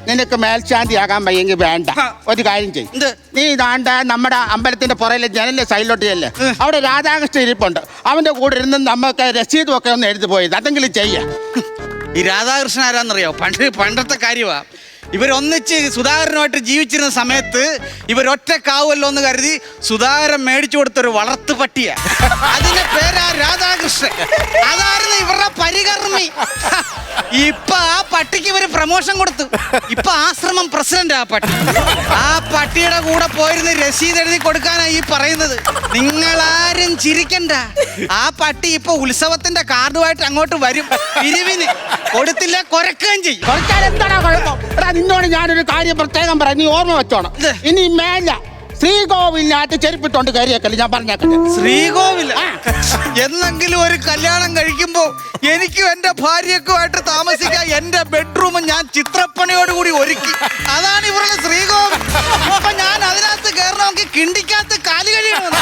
നിനക്ക് മേൽശാന്തി ആകാൻ വയ്യെങ്കിൽ വേണ്ട. ഒരു കാര്യം ചെയ്യും, നീ ഇതാണ്ട് നമ്മുടെ അമ്പലത്തിന്റെ പുറയിലെ ജനലിന്റെ സൈഡിലോട്ട് ചെല്ല്. അവിടെ രാധാകൃഷ്ണൻ ഇരിപ്പുണ്ട്. അവന്റെ കൂടെ ഇരുന്ന് നമുക്ക് രസീതും ഒക്കെ ഒന്ന് എഴുതി പോയത്. അതെങ്കിലും ചെയ്യാം. ഈ രാധാകൃഷ്ണൻ ആരാന്നറിയോ? പണ്ടത്തെ കാര്യമാ. ഇവരൊന്നിച്ച് സുധാകരനുമായിട്ട് ജീവിച്ചിരുന്ന സമയത്ത് ഇവരൊറ്റക്കാവുമല്ലോ എന്ന് കരുതി സുധാകരൻ മേടിച്ചു കൊടുത്തൊരു വളർത്തു പട്ടിയ. അതിന്റെ പേരാ രാധാകൃഷ്ണൻ. അതായിരുന്നു ഇവരുടെ പരികർമ്മി. ഇപ്പൊ ആ പട്ടിക്ക് ഇവര് പ്രമോഷൻ കൊടുത്തു. ഇപ്പൊ ആശ്രമം പ്രസിഡന്റ് ആ പട്ടി. ആ പട്ടിയുടെ കൂടെ പോയിരുന്ന് രസീത് എഴുതി കൊടുക്കാനാ ഈ പറയുന്നത്. നിങ്ങളാരും ചിരിക്കണ്ട. ആ പട്ടി ഇപ്പൊ ഉത്സവത്തിന്റെ കാർഡുമായിട്ട് അങ്ങോട്ട് വരും. പിരിവിന് കൊടുത്തില്ല കൊരക്കുകയും ചെയ്യും. എന്താണോ കുഴപ്പം? നിന്നോട് ഞാനൊരു കാര്യം പ്രത്യേകം പറയാം, നീ ഓർമ്മ വെച്ചോണം. ഇനി മേല ശ്രീകോവിലിനകത്ത് ചെരുപ്പിട്ടോണ്ട് കയറിയേക്കല്ലേ, ഞാൻ പറഞ്ഞേക്കല്ലേ. ശ്രീകോവിൽ എന്നെങ്കിലും ഒരു കല്യാണം കഴിക്കുമ്പോ എനിക്കും എന്റെ ഭാര്യക്കുമായിട്ട് താമസിക്കാൻ എന്റെ ബെഡ്റൂം ഞാൻ ചിത്രപ്പണിയോടുകൂടി ഒരുക്കി. അതാണ് ഇവരുടെ ശ്രീകോവിൽ. അപ്പൊ ഞാൻ അതിനകത്ത് കയറണമെങ്കിൽ കിണ്ടിക്കകത്ത് കാലി കഴിയണം.